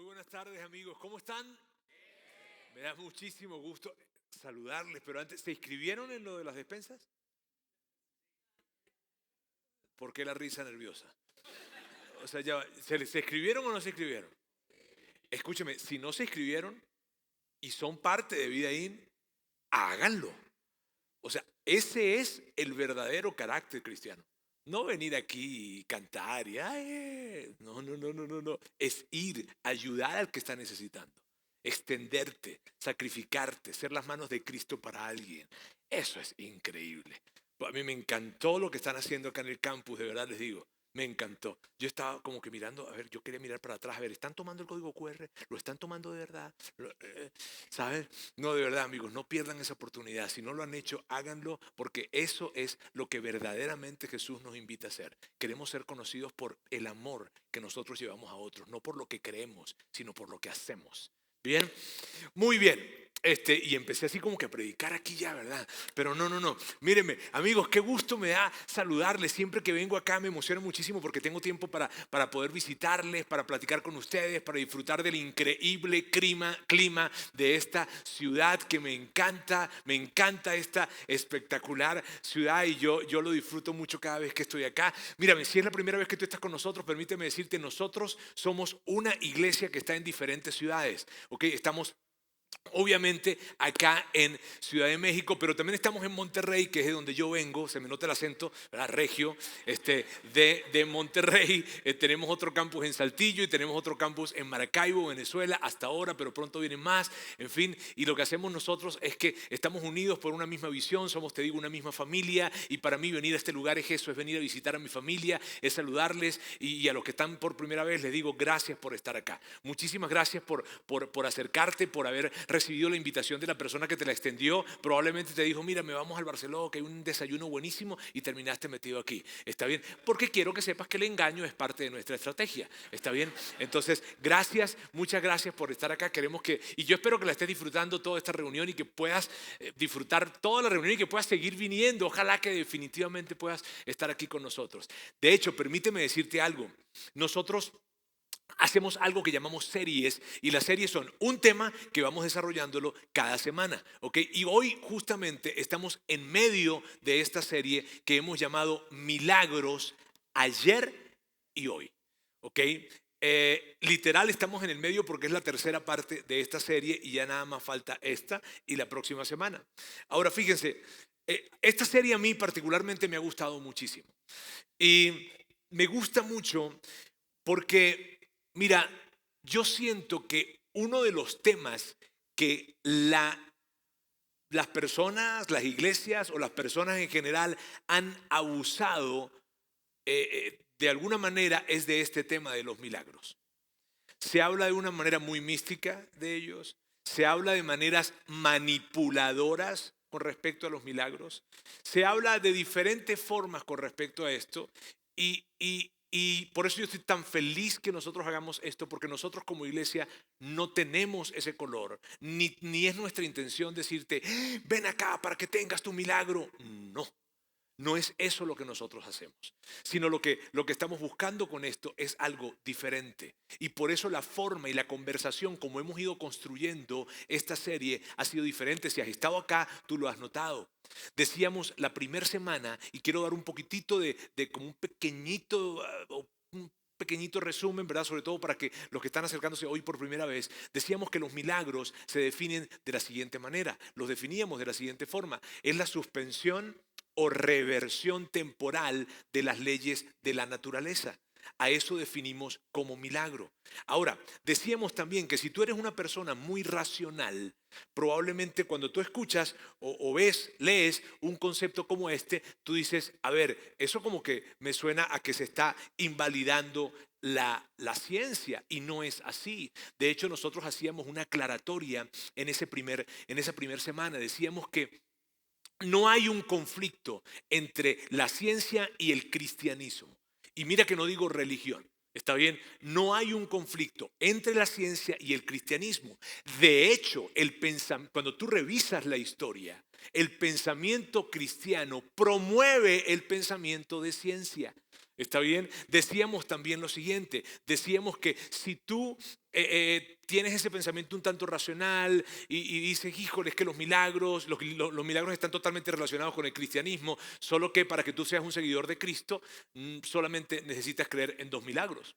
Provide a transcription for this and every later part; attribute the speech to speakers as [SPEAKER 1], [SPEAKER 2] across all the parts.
[SPEAKER 1] buenas tardes, amigos. ¿Cómo están? Me da muchísimo gusto saludarles, pero antes, ¿se inscribieron en lo de las despensas? ¿Por qué la risa nerviosa? O sea, ya, ¿se inscribieron o no se inscribieron? Escúcheme, si no se inscribieron y son parte de Vida In, háganlo. O sea, ese es el verdadero carácter cristiano. No venir aquí y cantar y, ay, no, no, no, no, no, no. Es ir, ayudar al que está necesitando, extenderte, sacrificarte, ser las manos de Cristo para alguien. Eso es increíble. A mí me encantó lo que están haciendo acá en el campus, de verdad les digo. Me encantó. Yo estaba como que mirando, a ver, yo quería mirar para atrás, a ver, ¿están tomando el código QR? ¿Lo están tomando de verdad? ¿Sabes? No, de verdad, amigos, no pierdan esa oportunidad. Si no lo han hecho, háganlo, porque eso es lo que verdaderamente Jesús nos invita a hacer. Queremos ser conocidos por el amor que nosotros llevamos a otros, no por lo que creemos, sino por lo que hacemos. ¿Bien? Muy bien. Y empecé así como que a predicar aquí ya, ¿verdad? Pero no, no, no. Mírenme, amigos, qué gusto me da saludarles. Siempre que vengo acá me emociona muchísimo porque tengo tiempo para poder visitarles, para platicar con ustedes, para disfrutar del increíble clima de esta ciudad que me encanta esta espectacular ciudad y yo lo disfruto mucho cada vez que estoy acá. Mírame, si es la primera vez que tú estás con nosotros, permíteme decirte, nosotros somos una iglesia que está en diferentes ciudades, ¿ok? Estamos obviamente acá en Ciudad de México, pero también estamos en Monterrey, que es de donde yo vengo, se me nota el acento, ¿verdad? Regio, de Monterrey. Tenemos otro campus en Saltillo y tenemos otro campus en Maracaibo, Venezuela, hasta ahora, pero pronto vienen más, en fin. Y lo que hacemos nosotros es que estamos unidos por una misma visión, somos, te digo, una misma familia, y para mí venir a este lugar es eso, es venir a visitar a mi familia, es saludarles, y a los que están por primera vez les digo gracias por estar acá. Muchísimas gracias por acercarte, por haber recibido la invitación de la persona que te la extendió. Probablemente te dijo, mira, me vamos al Barceló, que hay un desayuno buenísimo, y terminaste metido aquí. ¿Está bien? Porque quiero que sepas que el engaño es parte de nuestra estrategia. ¿Está bien? Entonces, gracias, muchas gracias por estar acá. Y yo espero que la estés disfrutando toda esta reunión y que puedas disfrutar toda la reunión y que puedas seguir viniendo. Ojalá que definitivamente puedas estar aquí con nosotros. De hecho, permíteme decirte algo. Nosotros hacemos algo que llamamos series, y las series son un tema que vamos desarrollándolo cada semana, ¿ok? Y hoy justamente estamos en medio de esta serie que hemos llamado Milagros ayer y hoy, ¿ok? Literal estamos en el medio porque es la tercera parte de esta serie y ya nada más falta esta y la próxima semana. Ahora fíjense, esta serie a mí particularmente me ha gustado muchísimo y me gusta mucho porque, mira, yo siento que uno de los temas que las personas, las iglesias o las personas en general han abusado de alguna manera es de este tema de los milagros. Se habla de una manera muy mística de ellos, se habla de maneras manipuladoras con respecto a los milagros, se habla de diferentes formas con respecto a esto y por eso yo estoy tan feliz que nosotros hagamos esto, porque nosotros como iglesia no tenemos ese color, ni es nuestra intención decirte, ven acá para que tengas tu milagro. No. No es eso lo que nosotros hacemos, sino lo que estamos buscando con esto es algo diferente. Y por eso la forma y la conversación como hemos ido construyendo esta serie ha sido diferente. Si has estado acá, tú lo has notado. Decíamos la primera semana, y quiero dar un poquitito de como un pequeñito resumen, ¿verdad? Sobre todo para que los que están acercándose hoy por primera vez, decíamos que los milagros se definen de la siguiente manera, los definíamos de la siguiente forma: es la suspensión o reversión temporal de las leyes de la naturaleza. A eso definimos como milagro. Ahora, decíamos también que si tú eres una persona muy racional, probablemente cuando tú escuchas o ves, lees un concepto como este, tú dices, a ver, eso como que me suena a que se está invalidando la ciencia, y no es así. De hecho, nosotros hacíamos una aclaratoria en esa primera semana. Decíamos que no hay un conflicto entre la ciencia y el cristianismo. Y mira que no digo religión, ¿está bien? No hay un conflicto entre la ciencia y el cristianismo. De hecho, cuando tú revisas la historia, el pensamiento cristiano promueve el pensamiento de ciencia. ¿Está bien? Decíamos también lo siguiente, decíamos que si tú tienes ese pensamiento un tanto racional y dices, híjole, es que los milagros, los milagros están totalmente relacionados con el cristianismo, solo que para que tú seas un seguidor de Cristo, solamente necesitas creer en 2 milagros.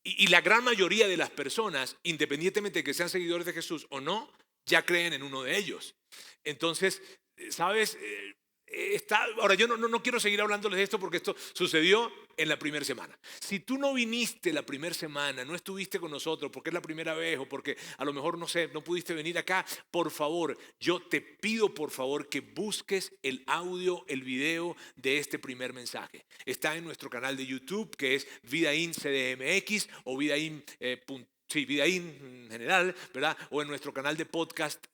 [SPEAKER 1] Y la gran mayoría de las personas, independientemente de que sean seguidores de Jesús o no, ya creen en uno de ellos. Entonces, ¿sabes? Ahora, yo no quiero seguir hablándoles de esto porque esto sucedió en la primera semana. Si tú no viniste la primera semana, no estuviste con nosotros porque es la primera vez o porque a lo mejor, no sé, no pudiste venir acá, por favor, yo te pido por favor que busques el audio, el video de este primer mensaje. Está en nuestro canal de YouTube, que es Vidaín CDMX o Vidaín. Sí, Vidaín en general, ¿verdad? O en nuestro canal de podcast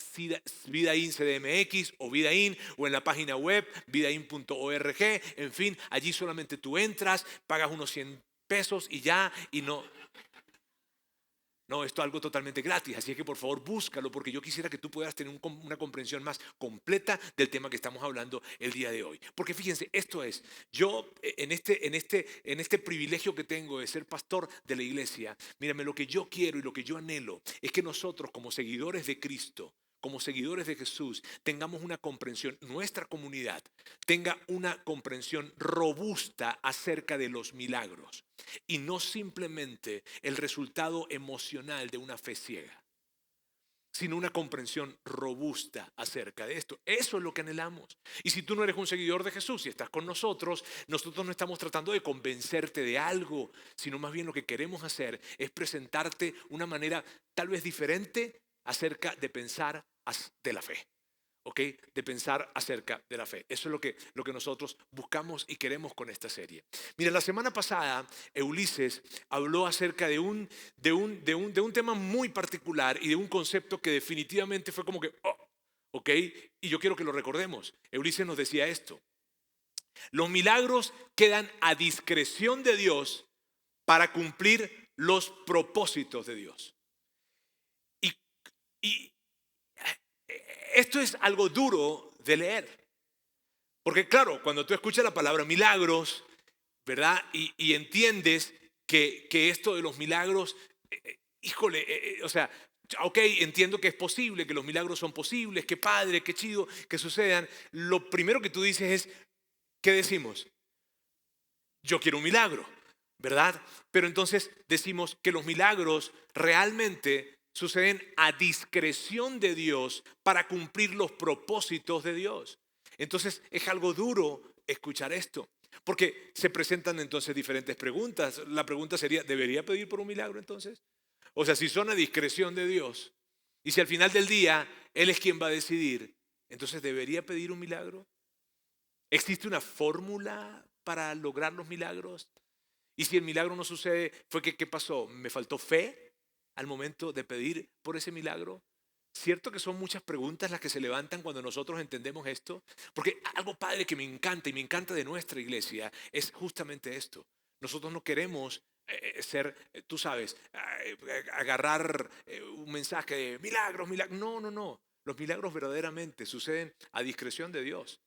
[SPEAKER 1] Vidaín CDMX o Vidaín, o en la página web vidaín.org. En fin, allí solamente tú entras, pagas unos 100 pesos y ya, y no. No, esto es algo totalmente gratis, así que por favor búscalo porque yo quisiera que tú puedas tener una comprensión más completa del tema que estamos hablando el día de hoy. Porque fíjense, esto es, yo en este privilegio que tengo de ser pastor de la iglesia, mírame, lo que yo quiero y lo que yo anhelo es que nosotros como seguidores de Cristo, como seguidores de Jesús, tengamos una comprensión, nuestra comunidad tenga una comprensión robusta acerca de los milagros y no simplemente el resultado emocional de una fe ciega, sino una comprensión robusta acerca de esto. Eso es lo que anhelamos. Y si tú no eres un seguidor de Jesús y estás con nosotros, nosotros no estamos tratando de convencerte de algo, sino más bien lo que queremos hacer es presentarte una manera tal vez diferente acerca de pensar de la fe. ¿Ok? De pensar acerca de la fe. Eso es lo que nosotros buscamos y queremos con esta serie. Mira, la semana pasada Ulises habló acerca de un tema muy particular y de un concepto que definitivamente fue como que, oh, ¿ok? Y yo quiero que lo recordemos. Ulises nos decía esto: los milagros quedan a discreción de Dios para cumplir los propósitos de Dios. Y esto es algo duro de leer. Porque claro, cuando tú escuchas la palabra milagros, ¿verdad? Y entiendes que esto de los milagros, híjole, o sea, ok, entiendo que es posible, que los milagros son posibles, qué padre, qué chido que sucedan. Lo primero que tú dices es, ¿qué decimos? Yo quiero un milagro, ¿verdad? Pero entonces decimos que los milagros realmente suceden a discreción de Dios para cumplir los propósitos de Dios. Entonces es algo duro escuchar esto, porque se presentan entonces diferentes preguntas. La pregunta sería, ¿debería pedir por un milagro entonces? O sea, si son a discreción de Dios y si al final del día Él es quien va a decidir, entonces ¿debería pedir un milagro? ¿Existe una fórmula para lograr los milagros? Y si el milagro no sucede, ¿fue que qué pasó? ¿Me faltó fe al momento de pedir por ese milagro? ¿Cierto que son muchas preguntas las que se levantan cuando nosotros entendemos esto? Porque algo padre que me encanta y me encanta de nuestra iglesia es justamente esto. Nosotros no queremos ser, tú sabes, agarrar un mensaje de milagros, milagros. No, no, no. Los milagros verdaderamente suceden a discreción de Dios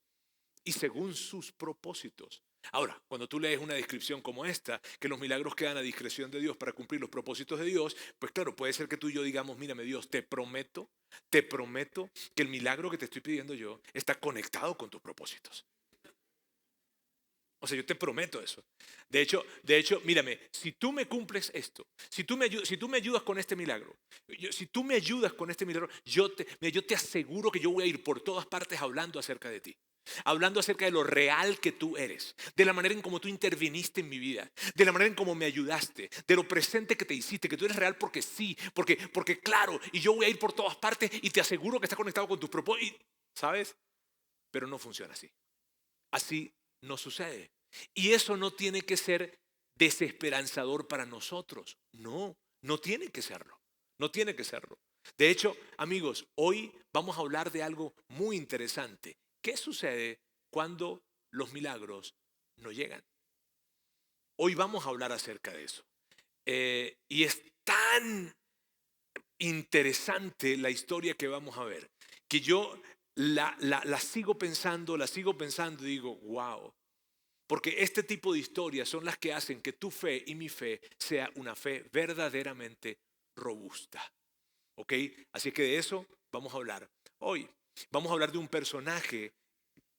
[SPEAKER 1] y según sus propósitos. Ahora, cuando tú lees una descripción como esta, que los milagros quedan a discreción de Dios para cumplir los propósitos de Dios, pues claro, puede ser que tú y yo digamos, mírame Dios, te prometo que el milagro que te estoy pidiendo yo está conectado con tus propósitos. O sea, yo te prometo eso. De hecho, mírame, si tú me cumples esto, si tú me ayudas con este milagro, si tú me ayudas con este milagro, mira, yo te aseguro que yo voy a ir por todas partes hablando acerca de ti. Hablando acerca de lo real que tú eres, de la manera en cómo tú interviniste en mi vida, de la manera en cómo me ayudaste, de lo presente que te hiciste, que tú eres real porque sí, porque claro, y yo voy a ir por todas partes y te aseguro que está conectado con tus propósitos, ¿sabes? Pero no funciona así. Así no sucede. Y eso no tiene que ser desesperanzador para nosotros. No, no tiene que serlo. No tiene que serlo. De hecho, amigos, hoy vamos a hablar de algo muy interesante. ¿Qué sucede cuando los milagros no llegan? Hoy vamos a hablar acerca de eso. Y es tan interesante la historia que vamos a ver, que yo la sigo pensando y digo, wow. Porque este tipo de historias son las que hacen que tu fe y mi fe sea una fe verdaderamente robusta. ¿Ok? Así que de eso vamos a hablar hoy. Vamos a hablar de un personaje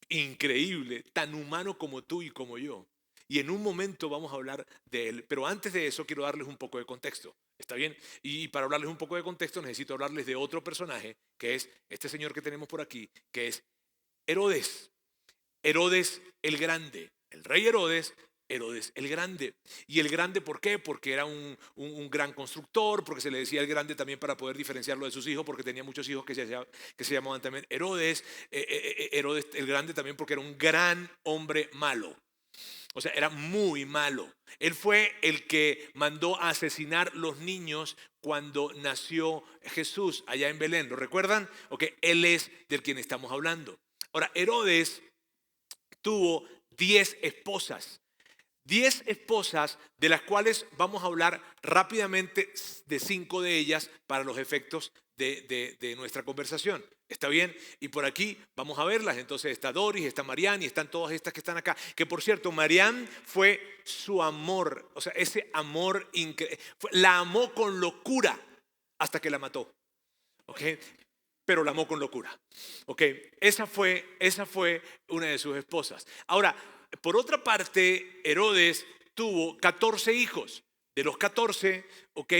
[SPEAKER 1] increíble, tan humano como tú y como yo. Y en un momento vamos a hablar de él. Pero antes de eso quiero darles un poco de contexto. ¿Está bien? Y para hablarles un poco de contexto necesito hablarles de otro personaje, que es este señor que tenemos por aquí, que es Herodes. Herodes el Grande. El rey Herodes, Herodes el Grande. ¿Y el Grande por qué? Porque era un gran constructor, porque se le decía el Grande también para poder diferenciarlo de sus hijos, porque tenía muchos hijos que se llamaban también Herodes. Herodes el Grande también porque era un gran hombre malo. O sea, era muy malo. Él fue el que mandó a asesinar los niños cuando nació Jesús allá en Belén. ¿Lo recuerdan? Ok, él es del quien estamos hablando. Ahora, Herodes tuvo 10 esposas. 10 esposas, de las cuales vamos a hablar rápidamente de 5 de ellas para los efectos de nuestra conversación. ¿Está bien? Y por aquí vamos a verlas. Entonces está Doris, está Marián y están todas estas que están acá. Que por cierto, Marián fue su amor, o sea, ese amor increíble. La amó con locura hasta que la mató. ¿Ok? Pero la amó con locura. ¿Ok? Esa fue una de sus esposas. Ahora, por otra parte, Herodes tuvo 14 hijos. De los 14, ok,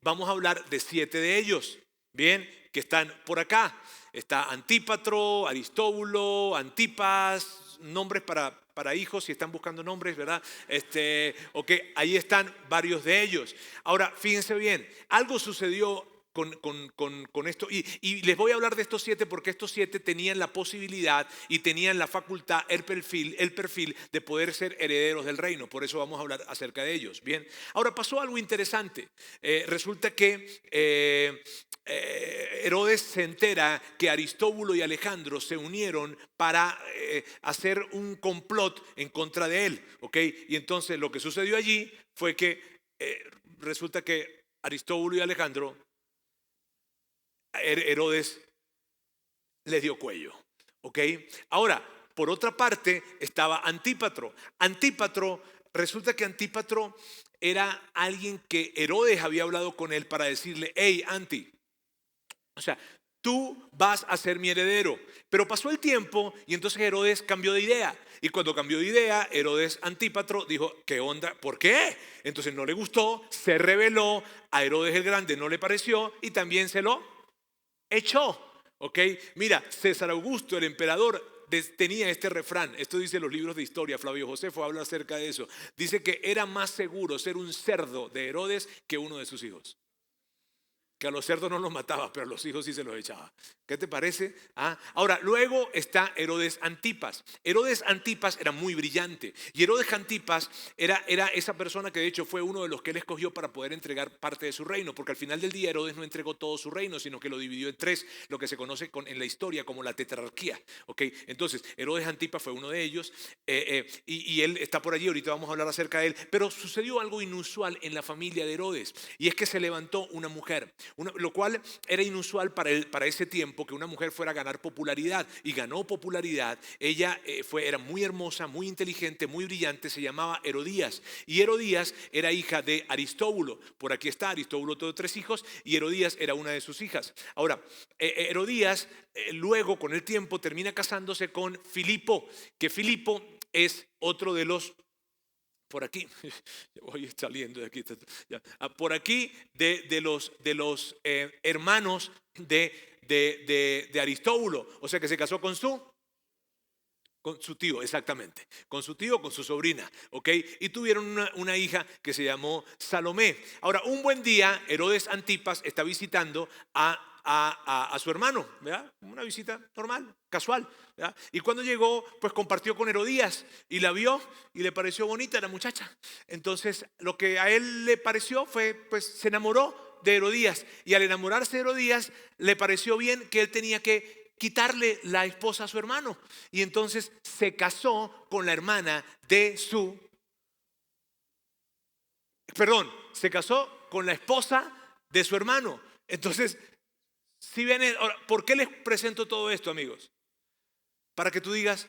[SPEAKER 1] vamos a hablar de 7 de ellos, bien, que están por acá. Está Antípatro, Aristóbulo, Antipas, nombres para hijos, si están buscando nombres, ¿verdad? Ok, ahí están varios de ellos. Ahora, fíjense bien, algo sucedió con esto, y les voy a hablar de estos 7 porque estos 7 tenían la posibilidad y tenían la facultad, el perfil de poder ser herederos del reino. Por eso vamos a hablar acerca de ellos. Bien, ahora pasó algo interesante. Resulta que Herodes se entera que Aristóbulo y Alejandro se unieron para hacer un complot en contra de él. ¿Ok? Y entonces lo que sucedió allí fue que resulta que Aristóbulo y Alejandro, Herodes les dio cuello. ¿Ok? Ahora, por otra parte, estaba Antípatro. Antípatro, resulta que Antípatro era alguien que Herodes había hablado con él para decirle: hey, Anti, o sea, tú vas a ser mi heredero. Pero pasó el tiempo y entonces Herodes cambió de idea. Y cuando cambió de idea, Herodes Antípatro dijo: ¿qué onda? ¿Por qué? Entonces no le gustó, se rebeló, a Herodes el Grande no le pareció y también se lo echó. ¿Ok? Mira, César Augusto, el emperador, tenía este refrán. Esto dice los libros de historia. Flavio Josefo habla acerca de eso. Dice que era más seguro ser un cerdo de Herodes que uno de sus hijos. Que a los cerdos no los mataba, pero a los hijos sí se los echaba. ¿Qué te parece? Ahora, luego está Herodes Antipas. Herodes Antipas era muy brillante. Y Herodes Antipas era esa persona que de hecho fue uno de los que él escogió para poder entregar parte de su reino. Porque al final del día Herodes no entregó todo su reino, sino que lo dividió en 3, lo que se conoce en la historia como la tetrarquía. ¿Ok? Entonces, Herodes Antipas fue uno de ellos. Y él está por allí, ahorita vamos a hablar acerca de él. Pero sucedió algo inusual en la familia de Herodes. Y es que se levantó una mujer. Lo cual era inusual para ese tiempo, que una mujer fuera a ganar popularidad, y ganó popularidad. Ella era muy hermosa, muy inteligente, muy brillante. Se llamaba Herodías, y Herodías era hija de Aristóbulo. Por aquí está, Aristóbulo tuvo 3 hijos y Herodías era una de sus hijas. Ahora, Herodías luego con el tiempo termina casándose con Filipo, que Filipo es otro de los... Por aquí, voy saliendo de aquí, por aquí de los hermanos de Aristóbulo, o sea que se casó con su tío, exactamente, con su tío, con su sobrina, ¿ok? Y tuvieron una hija que se llamó Salomé. Ahora, un buen día, Herodes Antipas está visitando a su hermano, ¿verdad? Una visita normal, casual, ¿verdad? Y cuando llegó, pues compartió con Herodías y la vio y le pareció bonita la muchacha. Entonces, lo que a él le pareció fue, pues se enamoró de Herodías, y al enamorarse de Herodías, le pareció bien que él tenía que quitarle la esposa a su hermano. Y entonces se casó con la hermana de se casó con la esposa de su hermano. Entonces, si ven, ahora, ¿por qué les presento todo esto, amigos? Para que tú digas: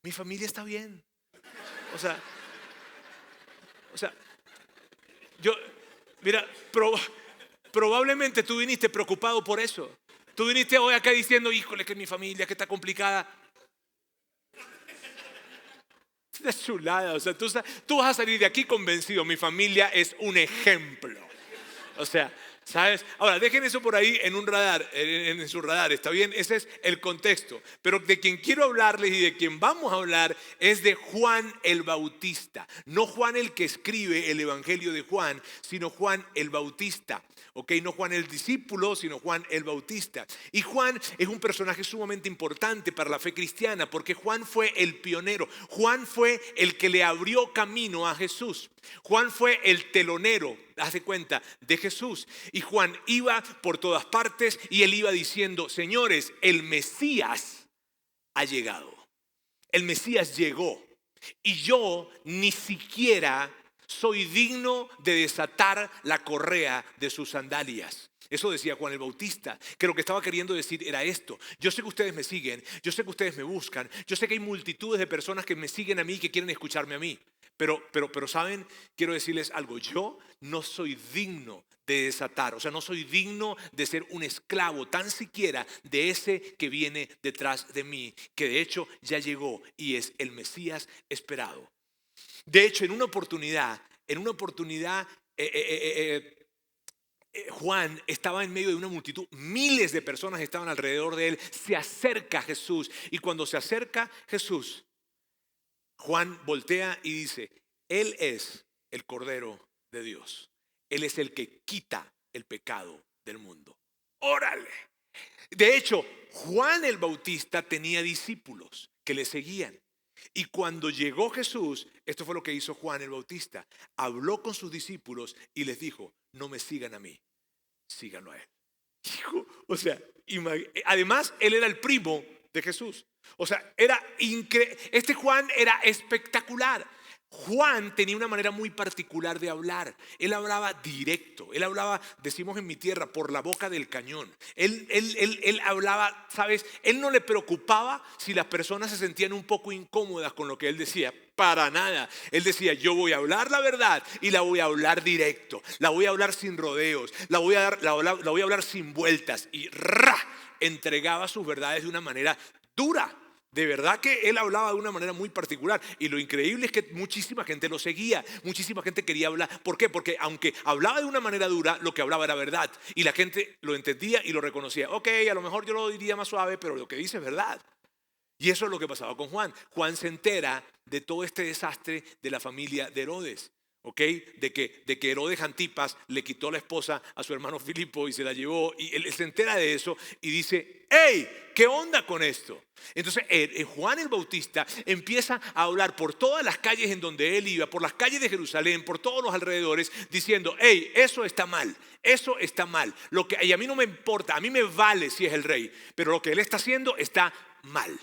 [SPEAKER 1] mi familia está bien. O sea, o sea, yo, mira, probablemente tú viniste preocupado por eso. Tú viniste hoy acá diciendo, híjole, que mi familia, que está complicada. Es chulada, o sea, tú vas a salir de aquí convencido, mi familia es un ejemplo. O sea, ¿sabes? Ahora, dejen eso por ahí en un radar, en su radar, ¿está bien? Ese es el contexto. Pero de quien quiero hablarles y de quien vamos a hablar es de Juan el Bautista. No Juan el que escribe el Evangelio de Juan, sino Juan el Bautista. ¿Ok? No Juan el discípulo, sino Juan el Bautista. Y Juan es un personaje sumamente importante para la fe cristiana porque Juan fue el pionero. Juan fue el que le abrió camino a Jesús. Juan fue el telonero, haz de cuenta, de Jesús. Y Juan iba por todas partes y él iba diciendo, señores, el Mesías ha llegado. El Mesías llegó. Y yo ni siquiera soy digno de desatar la correa de sus sandalias. Eso decía Juan el Bautista, que lo que estaba queriendo decir era esto. Yo sé que ustedes me siguen, yo sé que ustedes me buscan, yo sé que hay multitudes de personas que me siguen a mí y que quieren escucharme a mí. Pero ¿saben? Quiero decirles algo. Yo no soy digno de desatar, o sea, no soy digno de ser un esclavo tan siquiera de ese que viene detrás de mí, que de hecho ya llegó y es el Mesías esperado. De hecho, en una oportunidad, Juan estaba en medio de una multitud, miles de personas estaban alrededor de él, se acerca a Jesús y cuando se acerca Jesús, Juan voltea y dice, Él es el Cordero de Dios, Él es el que quita el pecado del mundo. ¡Órale! De hecho, Juan el Bautista tenía discípulos que le seguían. Y cuando llegó Jesús, esto fue lo que hizo Juan el Bautista. Habló con sus discípulos y les dijo, no me sigan a mí, síganlo a él. Hijo, o sea, además él era el primo de Jesús. O sea, era increíble. Este Juan era espectacular. Juan tenía una manera muy particular de hablar. Él hablaba directo. Él hablaba, decimos en mi tierra, por la boca del cañón. Él hablaba, ¿sabes? Él no le preocupaba si las personas se sentían un poco incómodas con lo que él decía. Para nada. Él decía, yo voy a hablar la verdad y la voy a hablar directo. La voy a hablar sin rodeos. La voy a hablar sin vueltas. Y entregaba sus verdades de una manera dura. De verdad que él hablaba de una manera muy particular y lo increíble es que muchísima gente lo seguía, muchísima gente quería hablar. ¿Por qué? Porque aunque hablaba de una manera dura, lo que hablaba era verdad y la gente lo entendía y lo reconocía. Ok, a lo mejor yo lo diría más suave, pero lo que dice es verdad. Y eso es lo que pasaba con Juan. Juan se entera de todo este desastre de la familia de Herodes. ¿Ok? De que Herodes Antipas le quitó la esposa a su hermano Filipo y se la llevó y él se entera de eso y dice, ¡hey! ¿Qué onda con esto? Entonces Juan el Bautista empieza a hablar por todas las calles en donde él iba, por las calles de Jerusalén, por todos los alrededores, diciendo, ¡hey! Eso está mal, eso está mal. Y a mí no me importa, a mí me vale si es el rey, pero lo que él está haciendo está mal.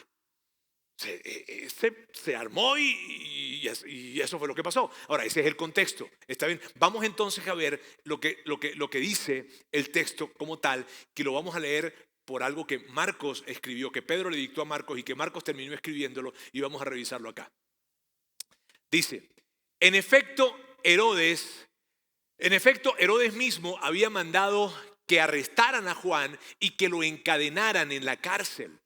[SPEAKER 1] Se armó y eso fue lo que pasó. Ahora, ese es el contexto. Está bien. Vamos entonces a ver lo que dice el texto como tal, que lo vamos a leer por algo que Marcos escribió, que Pedro le dictó a Marcos y que Marcos terminó escribiéndolo y vamos a revisarlo acá. Dice, en efecto, Herodes mismo había mandado que arrestaran a Juan y que lo encadenaran en la cárcel.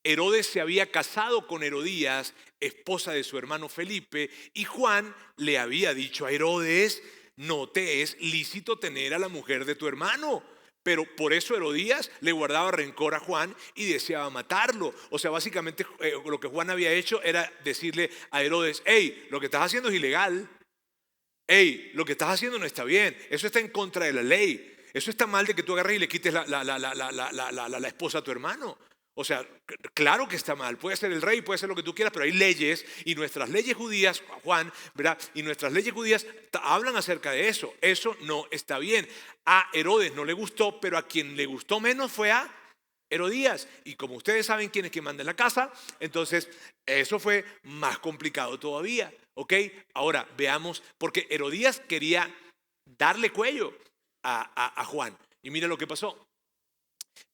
[SPEAKER 1] Herodes se había casado con Herodías, esposa de su hermano Felipe, y Juan le había dicho a Herodes, no te es lícito tener a la mujer de tu hermano. Pero por eso Herodías le guardaba rencor a Juan y deseaba matarlo. O sea, básicamente lo que Juan había hecho era decirle a Herodes, hey, lo que estás haciendo es ilegal. Hey, lo que estás haciendo no está bien. Eso está en contra de la ley. Eso está mal de que tú agarres y le quites la esposa a tu hermano. O sea, claro que está mal, puede ser el rey, puede ser lo que tú quieras, pero hay leyes y nuestras leyes judías, Juan, ¿verdad? Y nuestras leyes judías hablan acerca de eso. Eso no está bien. A Herodes no le gustó, pero a quien le gustó menos fue a Herodías. Y como ustedes saben quién es quien manda en la casa, entonces eso fue más complicado todavía. ¿Ok? Ahora veamos, porque Herodías quería darle cuello a Juan. Y mira lo que pasó.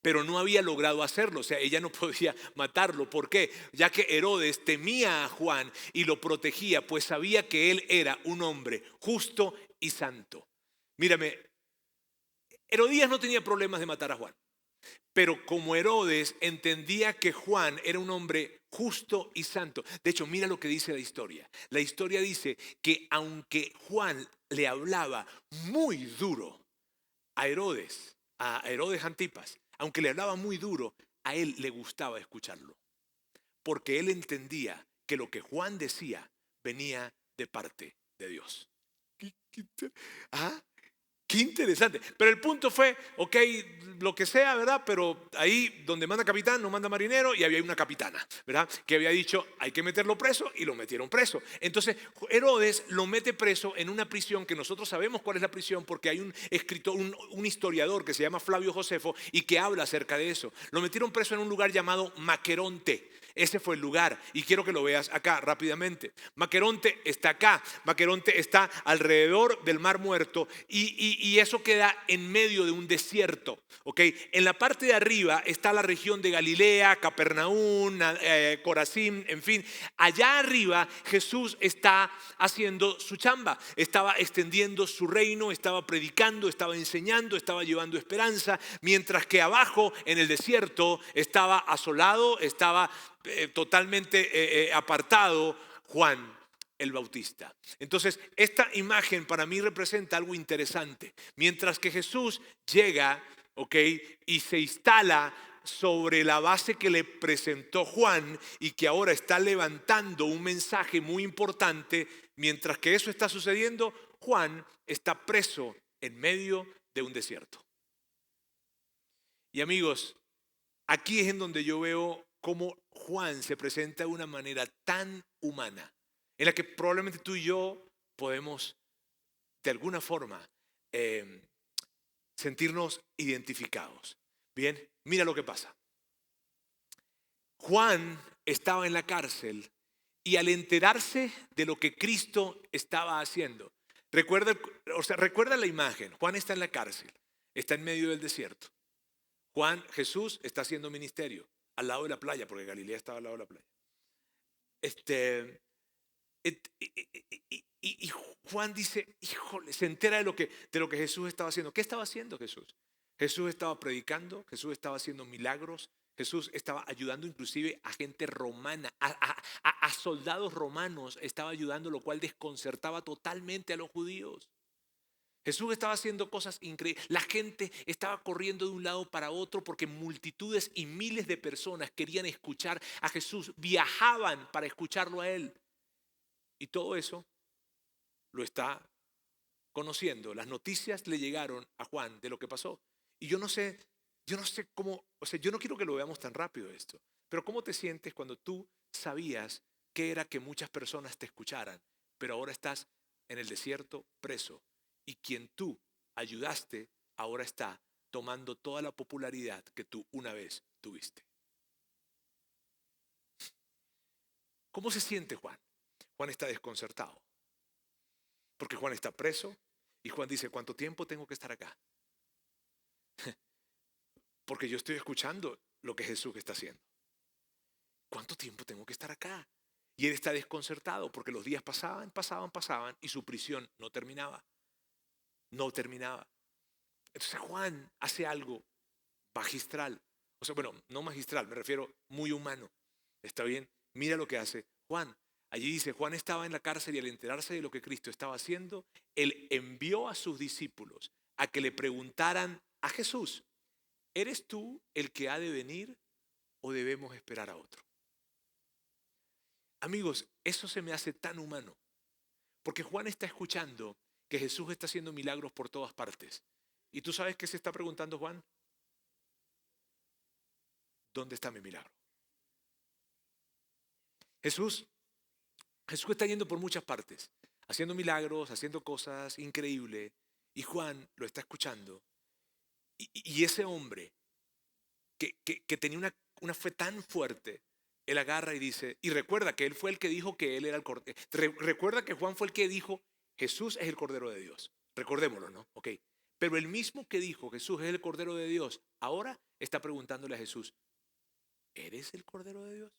[SPEAKER 1] pero no había logrado hacerlo. O sea, ella no podía matarlo. ¿Por qué? Ya que Herodes temía a Juan y lo protegía, pues sabía que él era un hombre justo y santo. Mírame, Herodías no tenía problemas de matar a Juan. Pero como Herodes entendía que Juan era un hombre justo y santo. De hecho, mira lo que dice la historia. La historia dice que aunque Juan le hablaba muy duro a Herodes Antipas, aunque le hablaba muy duro, a él le gustaba escucharlo. Porque él entendía que lo que Juan decía venía de parte de Dios. ¿Ah? Qué interesante. Pero el punto fue, ok, lo que sea, ¿verdad? Pero ahí donde manda capitán no manda marinero, y había una capitana, ¿verdad? Que había dicho, hay que meterlo preso, y lo metieron preso. Entonces Herodes lo mete preso en una prisión que nosotros sabemos cuál es la prisión porque hay un escritor, un historiador que se llama Flavio Josefo y que habla acerca de eso. Lo metieron preso en un lugar llamado Maqueronte. Ese fue el lugar y quiero que lo veas acá rápidamente. Maqueronte está acá, Maqueronte está alrededor del Mar Muerto y eso queda en medio de un desierto. ¿Okay? En la parte de arriba está la región de Galilea, Capernaum, Corazín, en fin. Allá arriba Jesús está haciendo su chamba, estaba extendiendo su reino, estaba predicando, estaba enseñando, estaba llevando esperanza, mientras que abajo en el desierto estaba asolado, estaba totalmente apartado Juan el Bautista. Entonces, esta imagen para mí representa algo interesante. Mientras que Jesús llega, ¿ok? Y se instala sobre la base que le presentó Juan y que ahora está levantando un mensaje muy importante, mientras que eso está sucediendo, Juan está preso en medio de un desierto. Y amigos, aquí es en donde yo veo cómo Juan se presenta de una manera tan humana, en la que probablemente tú y yo podemos de alguna forma sentirnos identificados. Bien, mira lo que pasa. Juan estaba en la cárcel y al enterarse de lo que Cristo estaba haciendo, recuerda la imagen. Juan está en la cárcel, está en medio del desierto. Jesús está haciendo ministerio al lado de la playa, porque Galilea estaba al lado de la playa. Y Juan dice, híjole, se entera de lo que Jesús estaba haciendo. ¿Qué estaba haciendo Jesús? Jesús estaba predicando, Jesús estaba haciendo milagros, Jesús estaba ayudando inclusive a gente romana, a soldados romanos estaba ayudando, lo cual desconcertaba totalmente a los judíos. Jesús estaba haciendo cosas increíbles. La gente estaba corriendo de un lado para otro porque multitudes y miles de personas querían escuchar a Jesús, viajaban para escucharlo a él. Y todo eso lo está conociendo. Las noticias le llegaron a Juan de lo que pasó. Y yo no sé cómo, yo no quiero que lo veamos tan rápido esto, pero ¿cómo te sientes cuando tú sabías que era que muchas personas te escucharan, pero ahora estás en el desierto preso y quien tú ayudaste ahora está tomando toda la popularidad que tú una vez tuviste? ¿Cómo se siente Juan? Juan está desconcertado, porque Juan está preso y Juan dice, ¿cuánto tiempo tengo que estar acá? Porque yo estoy escuchando lo que Jesús está haciendo. ¿Cuánto tiempo tengo que estar acá? Y él está desconcertado porque los días pasaban y su prisión no terminaba. No terminaba. Entonces Juan hace algo magistral. No magistral, me refiero muy humano. ¿Está bien? Mira lo que hace Juan. Allí dice, Juan estaba en la cárcel y al enterarse de lo que Cristo estaba haciendo, él envió a sus discípulos a que le preguntaran a Jesús, ¿eres tú el que ha de venir o debemos esperar a otro? Amigos, eso se me hace tan humano, porque Juan está escuchando que Jesús está haciendo milagros por todas partes. ¿Y tú sabes qué se está preguntando Juan? ¿Dónde está mi milagro? Jesús está yendo por muchas partes, haciendo milagros, haciendo cosas increíbles, y Juan lo está escuchando. Y ese hombre que tenía una fe tan fuerte, él agarra y dice, y recuerda que él fue el que dijo que él era el cordero. Recuerda que Juan fue el que dijo, Jesús es el Cordero de Dios. Recordémoslo, ¿no? Ok. Pero el mismo que dijo Jesús es el Cordero de Dios, ahora está preguntándole a Jesús, ¿eres el Cordero de Dios?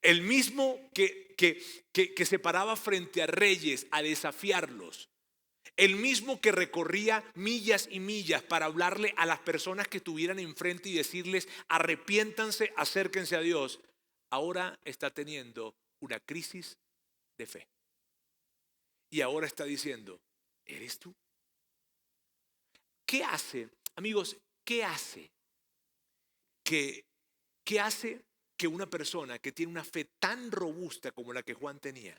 [SPEAKER 1] El mismo que se paraba frente a reyes a desafiarlos, el mismo que recorría millas y millas para hablarle a las personas que estuvieran enfrente y decirles, arrepiéntanse, acérquense a Dios, ahora está teniendo una crisis de fe. Y ahora está diciendo, ¿eres tú? ¿Qué hace, amigos, qué hace qué hace que una persona que tiene una fe tan robusta como la que Juan tenía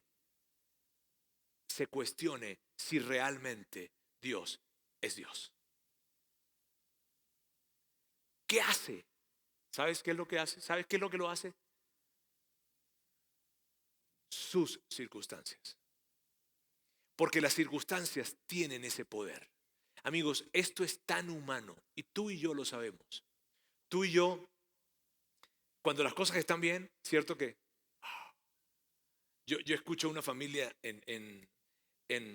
[SPEAKER 1] se cuestione si realmente Dios es Dios? ¿Qué hace? ¿Sabes qué es lo que hace? ¿Sabes qué es lo que lo hace? Sus circunstancias. Porque las circunstancias tienen ese poder. Amigos, esto es tan humano y tú y yo lo sabemos. Tú y yo, cuando las cosas están bien, ¿cierto que? Yo escucho a una familia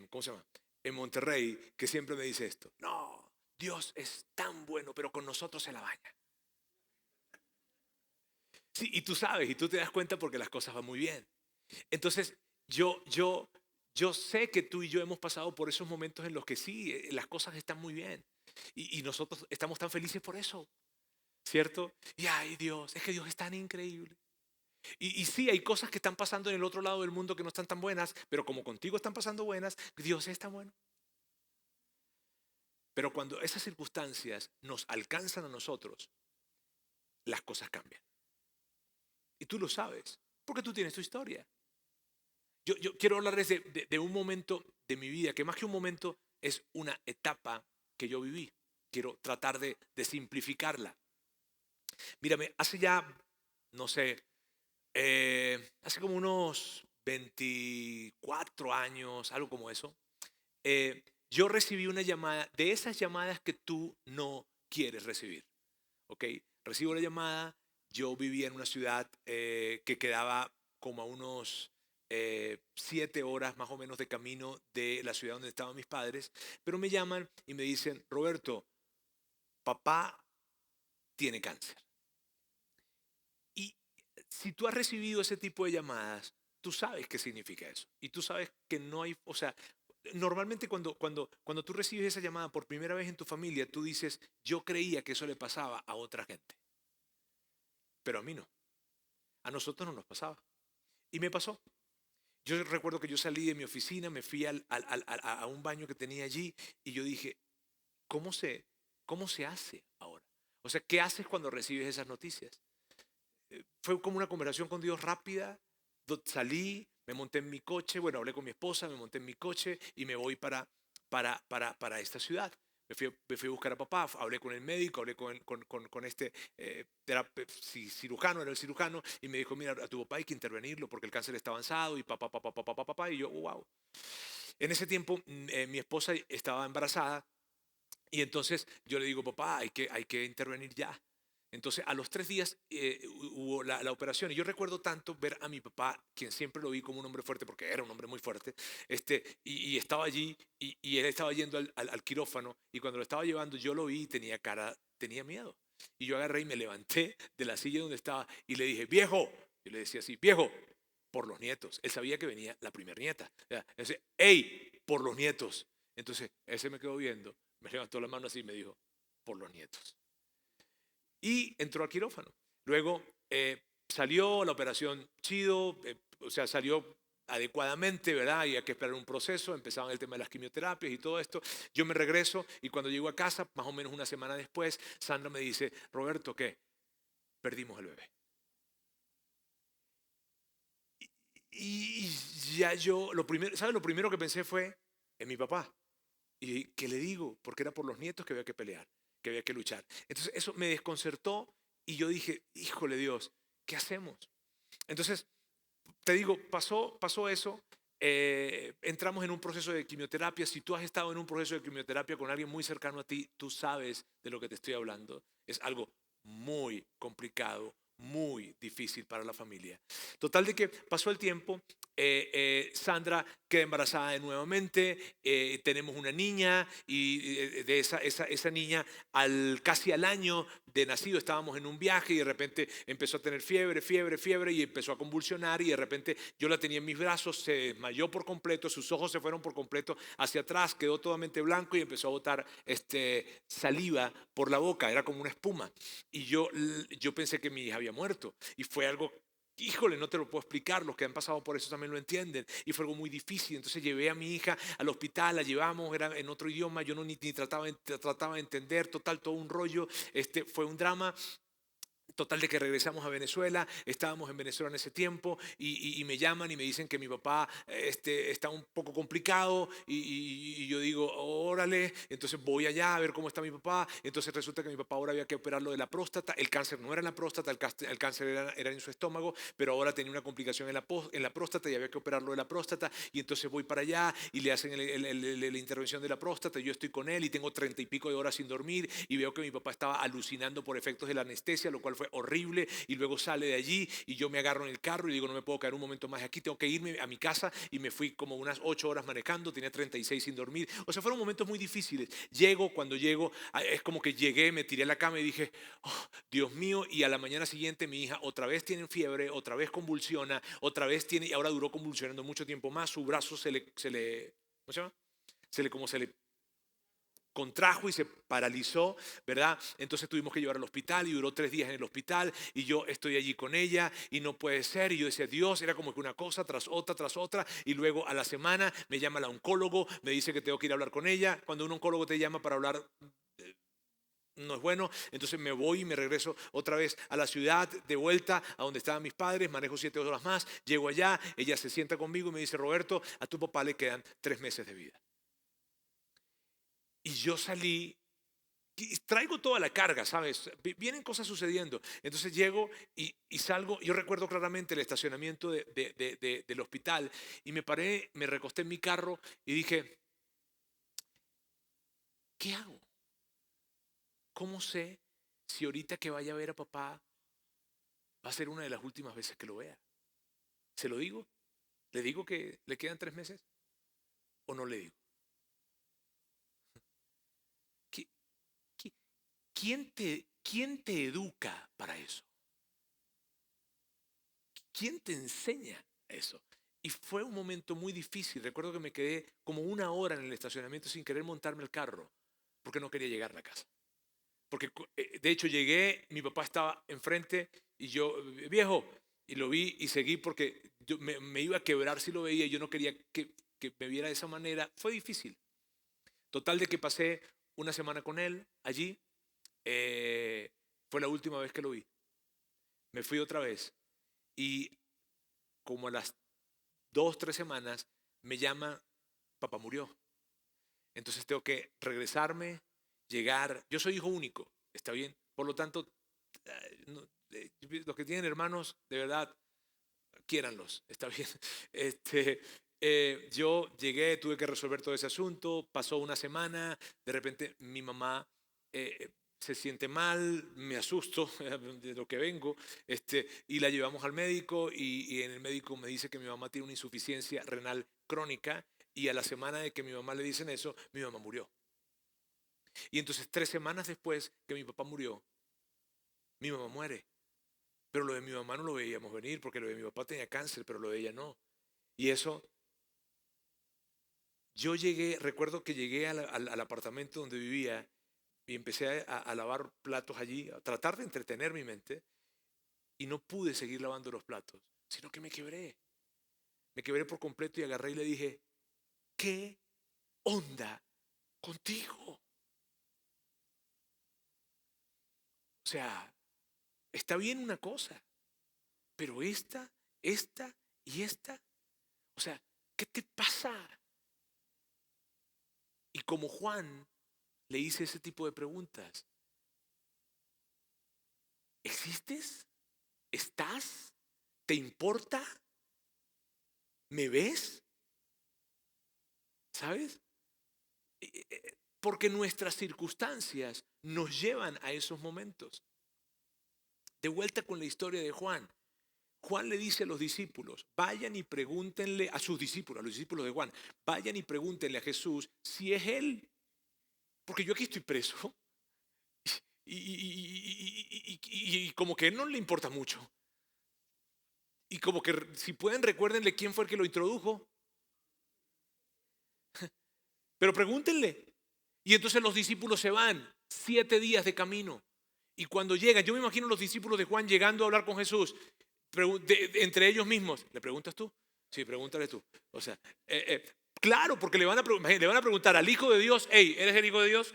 [SPEAKER 1] ¿cómo se llama? En Monterrey que siempre me dice esto. No, Dios es tan bueno, pero con nosotros se la baña. Sí, y tú sabes, y tú te das cuenta porque las cosas van muy bien. Entonces, yo sé que tú y yo hemos pasado por esos momentos en los que sí, las cosas están muy bien. Y nosotros estamos tan felices por eso, ¿cierto? Y ay Dios, es que Dios es tan increíble. Y sí, hay cosas que están pasando en el otro lado del mundo que no están tan buenas, pero como contigo están pasando buenas, Dios es tan bueno. Pero cuando esas circunstancias nos alcanzan a nosotros, las cosas cambian. Y tú lo sabes, porque tú tienes tu historia. Yo quiero hablarles de un momento de mi vida, que más que un momento es una etapa que yo viví. Quiero tratar de simplificarla. Mírame, hace ya, no sé, hace como unos 24 años, algo como eso, yo recibí una llamada, de esas llamadas que tú no quieres recibir, ¿ok? Recibo la llamada, yo vivía en una ciudad que quedaba como a unos 7 horas más o menos de camino de la ciudad donde estaban mis padres, pero me llaman y me dicen, Roberto, papá tiene cáncer. Y si tú has recibido ese tipo de llamadas, tú sabes qué significa eso. Y tú sabes que no hay, o sea, normalmente cuando tú recibes esa llamada por primera vez en tu familia, tú dices, yo creía que eso le pasaba a otra gente, pero a mí no. A nosotros no nos pasaba. Y me pasó. Yo recuerdo que yo salí de mi oficina, me fui a un baño que tenía allí y yo dije, ¿cómo cómo se hace ahora? O sea, ¿qué haces cuando recibes esas noticias? Fue como una conversación con Dios rápida. Salí, me monté en mi coche, bueno, hablé con mi esposa, me monté en mi coche y me voy para esta ciudad. Me fui a buscar a papá, hablé con el médico, hablé con este cirujano, era el cirujano, y me dijo, mira, a tu papá hay que intervenirlo porque el cáncer está avanzado y papá, y yo, wow. En ese tiempo mi esposa estaba embarazada y entonces yo le digo, papá, hay que intervenir ya. Entonces, a los 3 días hubo la operación. Y yo recuerdo tanto ver a mi papá, quien siempre lo vi como un hombre fuerte, porque era un hombre muy fuerte, y estaba allí, y él estaba yendo al quirófano, y cuando lo estaba llevando, yo lo vi y tenía miedo. Y yo agarré y me levanté de la silla donde estaba, y le dije, viejo, yo le decía así, viejo, por los nietos. Él sabía que venía la primera nieta. Él decía, hey, por los nietos. Entonces, él se me quedó viendo, me levantó la mano así y me dijo, por los nietos. Y entró al quirófano. Luego salió la operación chido, o sea, salió adecuadamente, ¿verdad? Y hay que esperar un proceso, empezaban el tema de las quimioterapias y todo esto. Yo me regreso y cuando llego a casa, más o menos una semana después, Sandra me dice, Roberto, ¿qué? Perdimos el bebé. Y ya yo, ¿sabes? Lo primero que pensé fue en mi papá. ¿Y qué le digo? Porque era por los nietos que había que pelear, que había que luchar. Entonces eso me desconcertó y yo dije, híjole Dios, ¿qué hacemos? Entonces, te digo, pasó eso, entramos en un proceso de quimioterapia. Si tú has estado en un proceso de quimioterapia con alguien muy cercano a ti, tú sabes de lo que te estoy hablando. Es algo muy complicado, muy difícil para la familia. Total de que pasó el tiempo, Sandra queda embarazada de nuevamente, tenemos una niña y de esa niña casi al año de nacido estábamos en un viaje y de repente empezó a tener fiebre y empezó a convulsionar y de repente yo la tenía en mis brazos, se desmayó por completo, sus ojos se fueron por completo hacia atrás, quedó totalmente blanco y empezó a botar saliva por la boca, era como una espuma. Y yo pensé que mi hija había muerto y fue algo, híjole, no te lo puedo explicar, los que han pasado por eso también lo entienden, y fue algo muy difícil. Entonces llevé a mi hija al hospital, la llevamos, era en otro idioma, yo no ni trataba de entender, total, todo un rollo, fue un drama. Total de que regresamos a Venezuela, estábamos en Venezuela en ese tiempo y me llaman y me dicen que mi papá está un poco complicado y yo digo, órale, entonces voy allá a ver cómo está mi papá. Entonces resulta que mi papá ahora había que operarlo de la próstata, el cáncer no era en la próstata, el cáncer era en su estómago, pero ahora tenía una complicación en la próstata y había que operarlo de la próstata y entonces voy para allá y le hacen la intervención de la próstata, yo estoy con él y tengo 30 y pico de horas sin dormir y veo que mi papá estaba alucinando por efectos de la anestesia, lo cual fue horrible y luego sale de allí y yo me agarro en el carro y digo no me puedo quedar un momento más aquí, tengo que irme a mi casa y me fui como unas 8 horas manejando, tenía 36 sin dormir, o sea fueron momentos muy difíciles. Cuando llego es como que llegué, me tiré a la cama y dije oh, Dios mío, y a la mañana siguiente mi hija otra vez tiene fiebre, otra vez convulsiona, otra vez tiene y ahora duró convulsionando mucho tiempo más, su brazo ¿cómo se llama? Se le contrajo y se paralizó, ¿verdad? Entonces tuvimos que llevar al hospital y duró 3 días en el hospital y yo estoy allí con ella y no puede ser. Y yo decía, Dios, era como que una cosa tras otra y luego a la semana me llama la oncólogo, me dice que tengo que ir a hablar con ella. Cuando un oncólogo te llama para hablar no es bueno, entonces me voy y me regreso otra vez a la ciudad, de vuelta a donde estaban mis padres, manejo 7 horas más, llego allá, ella se sienta conmigo y me dice, Roberto, a tu papá le quedan 3 meses de vida. Y yo salí y traigo toda la carga, ¿sabes? Vienen cosas sucediendo. Entonces llego y salgo. Yo recuerdo claramente el estacionamiento del hospital y me paré, me recosté en mi carro y dije, ¿qué hago? ¿Cómo sé si ahorita que vaya a ver a papá va a ser una de las últimas veces que lo vea? ¿Se lo digo? ¿Le digo que le quedan 3 meses? ¿O no le digo? ¿Qui- ¿Quién te educa para eso? ¿Quién te enseña eso? Y fue un momento muy difícil. Recuerdo que me quedé como 1 hora en el estacionamiento sin querer montarme el carro porque no quería llegar a la casa. Porque de hecho llegué, mi papá estaba enfrente y yo, viejo, y lo vi y seguí porque yo me iba a quebrar si lo veía y yo no quería que me viera de esa manera. Fue difícil. Total de que pasé una semana con él allí. eh, Fue la última vez que lo vi. Me fui otra vez y como a las 2, 3 semanas me llama, papá murió. Entonces tengo que regresarme, llegar. Yo soy hijo único, ¿está bien? Por lo tanto, los que tienen hermanos, de verdad, quiéranlos, ¿está bien? Este, yo llegué, tuve que resolver todo ese asunto, pasó una semana, de repente mi mamá se siente mal, me asusto de lo que vengo, y la llevamos al médico y en el médico me dice que mi mamá tiene una insuficiencia renal crónica y a la semana de que mi mamá le dicen eso, mi mamá murió. Y entonces 3 semanas después que mi papá murió, mi mamá muere. Pero lo de mi mamá no lo veíamos venir porque lo de mi papá tenía cáncer, pero lo de ella no. Y eso, yo llegué, recuerdo que llegué al apartamento donde vivía y empecé a lavar platos allí, a tratar de entretener mi mente y no pude seguir lavando los platos, sino que me quebré. Me quebré por completo y agarré y le dije, ¿qué onda contigo? O sea, está bien una cosa, pero esta y esta, o sea, ¿qué te pasa? Y como Juan, le hice ese tipo de preguntas. ¿Existes? ¿Estás? ¿Te importa? ¿Me ves? ¿Sabes? Porque nuestras circunstancias nos llevan a esos momentos. De vuelta con la historia de Juan. Juan le dice a los discípulos, vayan y pregúntenle a sus discípulos, a los discípulos de Juan, vayan y pregúntenle a Jesús si es Él. Porque yo aquí estoy preso y como que a Él no le importa mucho. Y como que si pueden recuérdenle quién fue el que lo introdujo. Pero pregúntenle. Y entonces los discípulos se van 7 días de camino. Y cuando llegan, yo me imagino los discípulos de Juan llegando a hablar con Jesús, entre ellos mismos. ¿Le preguntas tú? Sí, pregúntale tú. O sea, claro, porque le van a preguntar al Hijo de Dios, hey, ¿eres el Hijo de Dios?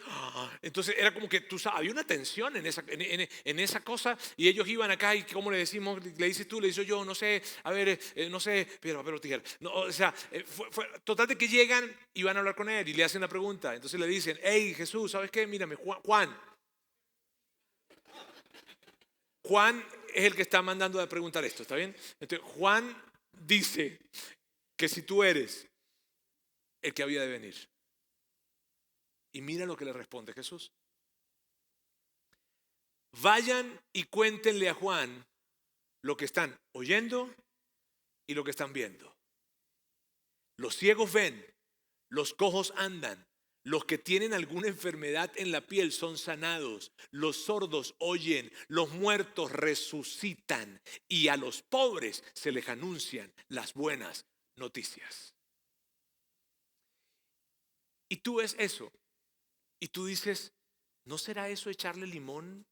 [SPEAKER 1] Entonces era como que tú sabes, había una tensión en esa cosa y ellos iban acá y ¿cómo le decimos? Le dices tú, le digo yo, no sé, a ver, no sé, pero tijera. No, o sea, fue total de que llegan y van a hablar con él y le hacen la pregunta. Entonces le dicen, hey Jesús, ¿sabes qué? Mírame, Juan es el que está mandando a preguntar esto, ¿está bien? Entonces Juan dice que si tú eres el que había de venir. Y mira lo que le responde Jesús. Vayan y cuéntenle a Juan lo que están oyendo y lo que están viendo. Los ciegos ven, los cojos andan, los que tienen alguna enfermedad en la piel son sanados, los sordos oyen, los muertos resucitan y a los pobres se les anuncian las buenas noticias. Y tú ves eso y tú dices, ¿no será eso echarle limón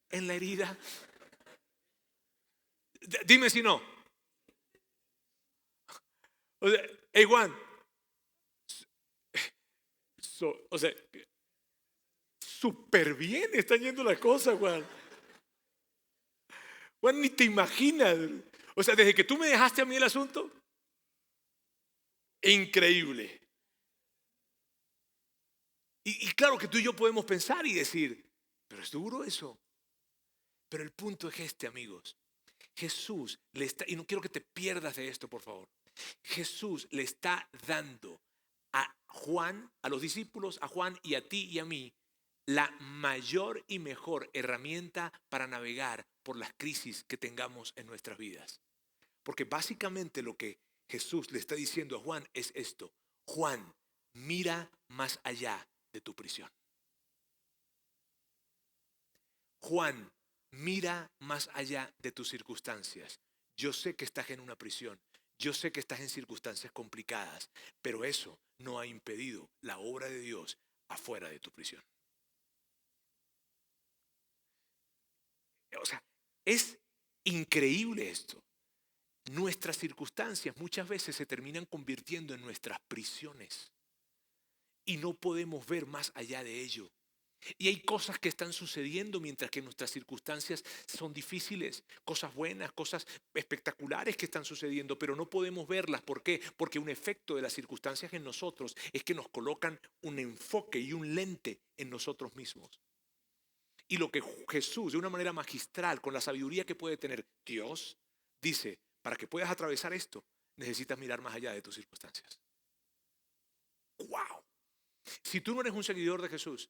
[SPEAKER 1] en la herida? Dime si no. O sea, hey Juan, o sea, súper bien están yendo las cosas, Juan. Juan, ni te imaginas. O sea, desde que tú me dejaste a mí el asunto, increíble. Y claro que tú y yo podemos pensar y decir, pero es duro eso. Pero el punto es este, amigos. Jesús le está, y no quiero que te pierdas de esto, por favor. Jesús le está dando a Juan, a los discípulos, a Juan y a ti y a mí, la mayor y mejor herramienta para navegar por las crisis que tengamos en nuestras vidas. Porque básicamente lo que Jesús le está diciendo a Juan es esto. Juan, mira más allá de tu prisión. Juan, mira más allá de tus circunstancias. Yo sé que estás en una prisión. Yo sé que estás en circunstancias complicadas, pero eso no ha impedido la obra de Dios afuera de tu prisión. O sea, es increíble esto. Nuestras circunstancias muchas veces se terminan convirtiendo en nuestras prisiones y no podemos ver más allá de ello. Y hay cosas que están sucediendo mientras que nuestras circunstancias son difíciles, cosas buenas, cosas espectaculares que están sucediendo, pero no podemos verlas. ¿Por qué? Porque un efecto de las circunstancias en nosotros es que nos colocan un enfoque y un lente en nosotros mismos. Y lo que Jesús, de una manera magistral, con la sabiduría que puede tener Dios, dice, para que puedas atravesar esto, necesitas mirar más allá de tus circunstancias. ¡Wow! Si tú no eres un seguidor de Jesús,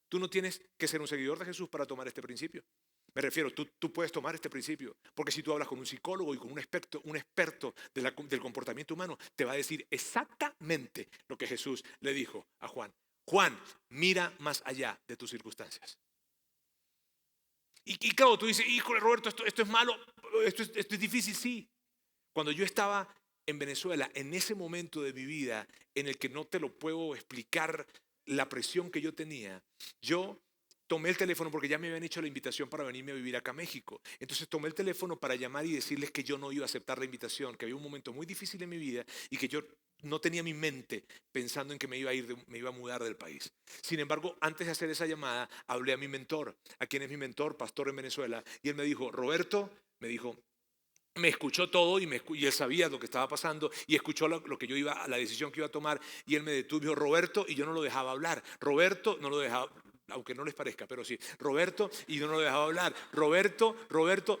[SPEAKER 1] tú no tienes que ser un seguidor de Jesús para tomar este principio. Me refiero, tú puedes tomar este principio, porque si tú hablas con un psicólogo y con un experto del comportamiento humano, te va a decir exactamente lo que Jesús le dijo a Juan. Juan, mira más allá de tus circunstancias. Y claro, tú dices, híjole Roberto, esto es malo, esto es difícil, sí. Cuando yo estaba en Venezuela, en ese momento de mi vida en el que no te lo puedo explicar la presión que yo tenía, yo tomé el teléfono porque ya me habían hecho la invitación para venirme a vivir acá a México. Entonces tomé el teléfono para llamar y decirles que yo no iba a aceptar la invitación, que había un momento muy difícil en mi vida y que yo no tenía mi mente pensando en que me iba a mudar del país. Sin embargo, antes de hacer esa llamada, hablé a mi mentor, a quien es mi mentor, pastor en Venezuela, y él me dijo, Roberto, me escuchó todo y él sabía lo que estaba pasando y escuchó lo que la decisión que iba a tomar, y él me detuvo y dijo, Roberto, y yo no lo dejaba hablar. Roberto no lo dejaba, aunque no les parezca, pero sí, Roberto, y yo no lo dejaba hablar. Roberto,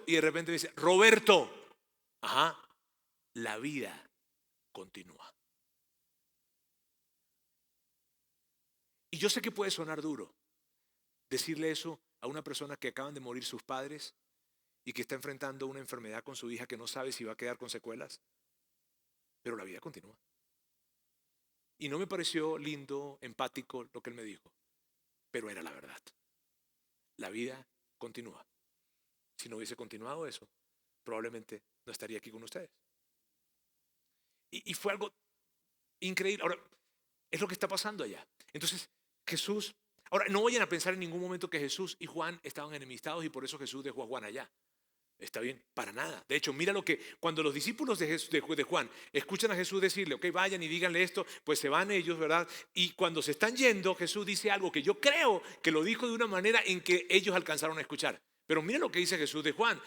[SPEAKER 1] y de repente me dice, Roberto, ajá, la vida continúa. Y yo sé que puede sonar duro decirle eso a una persona que acaban de morir sus padres y que está enfrentando una enfermedad con su hija que no sabe si va a quedar con secuelas, pero la vida continúa. Y no me pareció lindo, empático lo que él me dijo, pero era la verdad. La vida continúa. Si no hubiese continuado eso, probablemente no estaría aquí con ustedes. Y fue algo increíble. Ahora, es lo que está pasando allá. Entonces, Jesús, ahora no vayan a pensar en ningún momento que Jesús y Juan estaban enemistados y por eso Jesús dejó a Juan allá. Está bien, para nada. De hecho, mira lo que cuando los discípulos de Juan escuchan a Jesús decirle, ok, vayan y díganle esto, pues se van ellos, ¿verdad? Y cuando se están yendo, Jesús dice algo que yo creo que lo dijo de una manera en que ellos alcanzaron a escuchar. Pero mira lo que dice Jesús de Juan.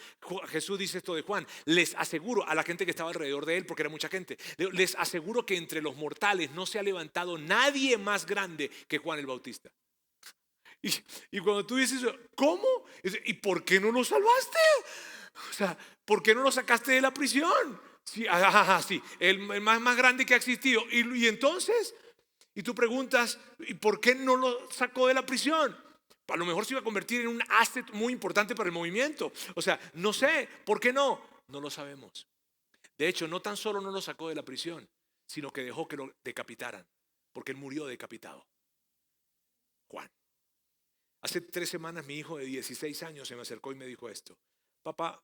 [SPEAKER 1] Jesús dice esto de Juan. Les aseguro a la gente que estaba alrededor de él, porque era mucha gente, les aseguro que entre los mortales no se ha levantado nadie más grande que Juan el Bautista. Y cuando tú dices, ¿cómo? ¿Y por qué no lo salvaste? O sea, ¿por qué no lo sacaste de la prisión? Sí, sí, el más grande que ha existido. Y entonces, y tú preguntas, ¿y por qué no lo sacó de la prisión? A lo mejor se iba a convertir en un asset muy importante para el movimiento. O sea, no sé, ¿por qué no? No lo sabemos. De hecho, no tan solo no lo sacó de la prisión, sino que dejó que lo decapitaran, porque él murió decapitado. Juan. Hace 3 semanas mi hijo de 16 años se me acercó y me dijo esto. Papá,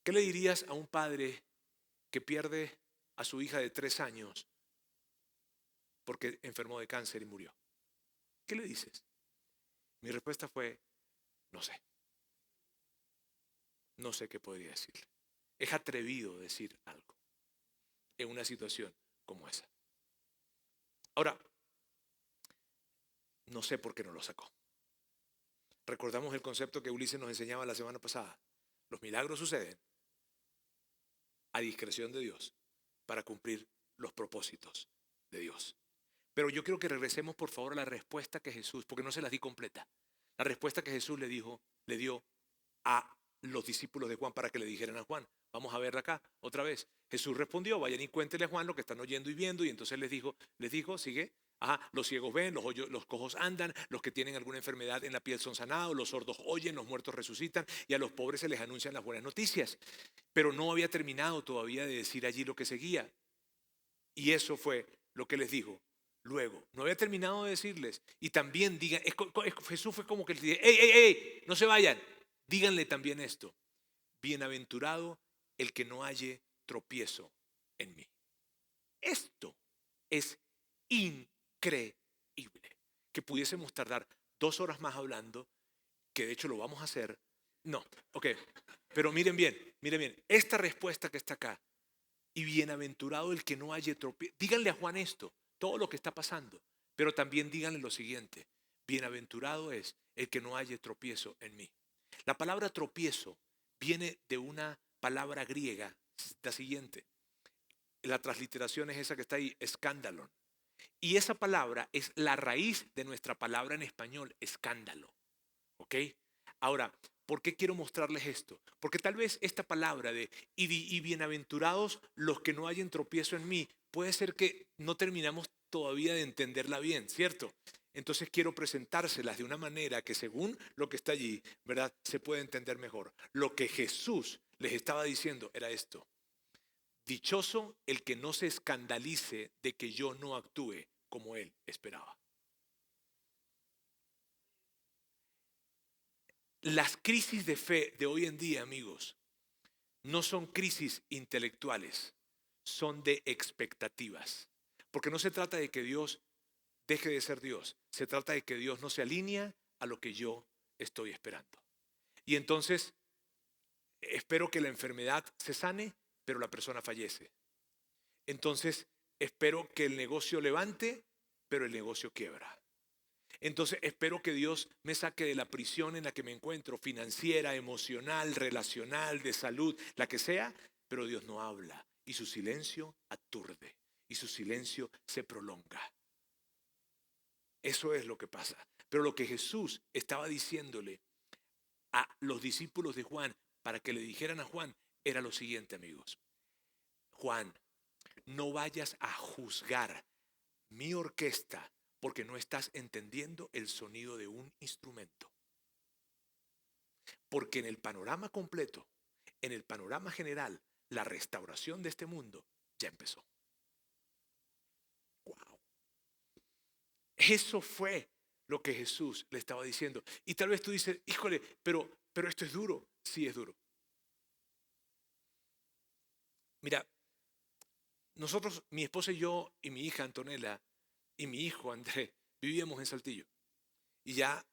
[SPEAKER 1] ¿qué le dirías a un padre que pierde a su hija de 3 años porque enfermó de cáncer y murió? ¿Qué le dices? Mi respuesta fue, no sé. No sé qué podría decirle. Es atrevido decir algo en una situación como esa. Ahora, no sé por qué no lo sacó. Recordamos el concepto que Ulises nos enseñaba la semana pasada. Los milagros suceden a discreción de Dios para cumplir los propósitos de Dios. Pero yo quiero que regresemos por favor a la respuesta que Jesús, porque no se las di completa, la respuesta que Jesús le dio a los discípulos de Juan para que le dijeran a Juan. Vamos a verla acá otra vez. Jesús respondió, vayan y cuéntenle a Juan lo que están oyendo y viendo. Y entonces les dijo, sigue. Los ciegos ven, los cojos andan, los que tienen alguna enfermedad en la piel son sanados, los sordos oyen, los muertos resucitan y a los pobres se les anuncian las buenas noticias. Pero no había terminado todavía de decir allí lo que seguía. Y eso fue lo que les dijo. Luego, no había terminado de decirles. Y también digan, Jesús fue como que les dice, ¡ey! No se vayan. Díganle también esto. Bienaventurado el que no halle tropiezo en mí. Esto es increíble. Que pudiésemos tardar 2 horas más hablando, que de hecho lo vamos a hacer. No, ok. Pero miren bien. Esta respuesta que está acá. Y bienaventurado el que no halle tropiezo. Díganle a Juan esto, todo lo que está pasando. Pero también díganle lo siguiente. Bienaventurado es el que no halle tropiezo en mí. La palabra tropiezo viene de una palabra griega, la siguiente. La transliteración es esa que está ahí, escándalo. Y esa palabra es la raíz de nuestra palabra en español, escándalo. ¿Ok? Ahora, ¿por qué quiero mostrarles esto? Porque tal vez esta palabra de y bienaventurados los que no hayan tropiezo en mí, puede ser que no terminamos todavía de entenderla bien, ¿cierto? Entonces quiero presentárselas de una manera que según lo que está allí, ¿verdad? Se puede entender mejor. Lo que Jesús les estaba diciendo era esto. Dichoso el que no se escandalice de que yo no actúe como él esperaba. Las crisis de fe de hoy en día, amigos, no son crisis intelectuales, son de expectativas. Porque no se trata de que Dios deje de ser Dios, se trata de que Dios no se alinea a lo que yo estoy esperando. Y entonces, espero que la enfermedad se sane, pero la persona fallece. Entonces, espero que el negocio levante, pero el negocio quiebra. Entonces espero que Dios me saque de la prisión en la que me encuentro, financiera, emocional, relacional, de salud, la que sea, pero Dios no habla y su silencio aturde y su silencio se prolonga. Eso es lo que pasa. Pero lo que Jesús estaba diciéndole a los discípulos de Juan para que le dijeran a Juan era lo siguiente, amigos. Juan, no vayas a juzgar mi orquesta porque no estás entendiendo el sonido de un instrumento. Porque en el panorama completo, en el panorama general, la restauración de este mundo ya empezó. Wow. Eso fue lo que Jesús le estaba diciendo. Y tal vez tú dices, híjole, pero esto es duro. Sí, es duro. Mira, nosotros, mi esposa y yo, y mi hija Antonella, y mi hijo Andrés, vivíamos en Saltillo. Y ya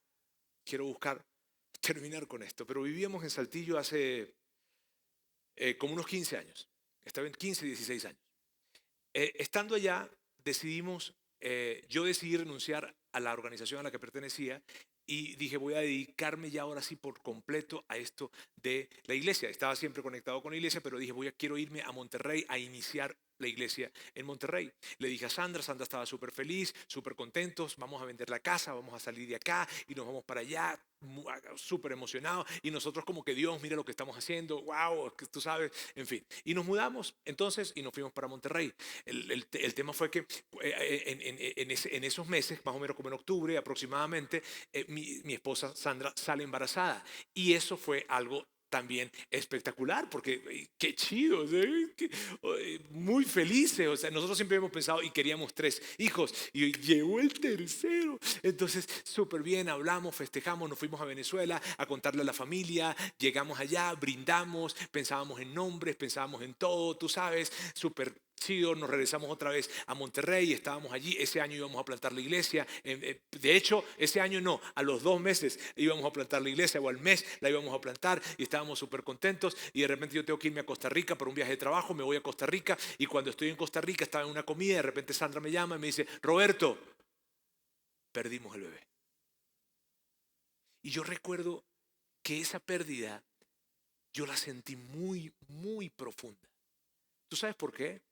[SPEAKER 1] quiero buscar terminar con esto, pero vivíamos en Saltillo hace como unos 15 años. Estaba en 15, 16 años. Estando allá, yo decidí renunciar a la organización a la que pertenecía y dije, voy a dedicarme ya ahora sí por completo a esto de la iglesia. Estaba siempre conectado con la iglesia, pero dije, quiero irme a Monterrey a iniciar la iglesia en Monterrey. Le dije a Sandra estaba súper feliz, súper contentos, vamos a vender la casa, vamos a salir de acá y nos vamos para allá, súper emocionados. Y nosotros como que Dios, mira lo que estamos haciendo, wow, tú sabes, en fin. Y nos mudamos entonces y nos fuimos para Monterrey. El tema fue que en esos meses, más o menos como en octubre aproximadamente, mi esposa Sandra sale embarazada. Y eso fue algo también espectacular, porque qué chido, o sea, muy felices. O sea, nosotros siempre hemos pensado y queríamos 3 hijos y llegó el tercero. Entonces, súper bien, hablamos, festejamos, nos fuimos a Venezuela a contarle a la familia, llegamos allá, brindamos, pensábamos en nombres, pensábamos en todo, tú sabes, súper chido. Nos regresamos otra vez a Monterrey, estábamos allí. Ese año íbamos a plantar la iglesia. De hecho, ese año no, a los 2 meses íbamos a plantar la iglesia, o al mes la íbamos a plantar, y estábamos súper contentos. Y de repente yo tengo que irme a Costa Rica para un viaje de trabajo, me voy a Costa Rica, y cuando estoy en Costa Rica estaba en una comida y de repente Sandra me llama y me dice, Roberto, perdimos el bebé. Y yo recuerdo que esa pérdida yo la sentí muy, muy profunda. ¿Tú sabes por qué?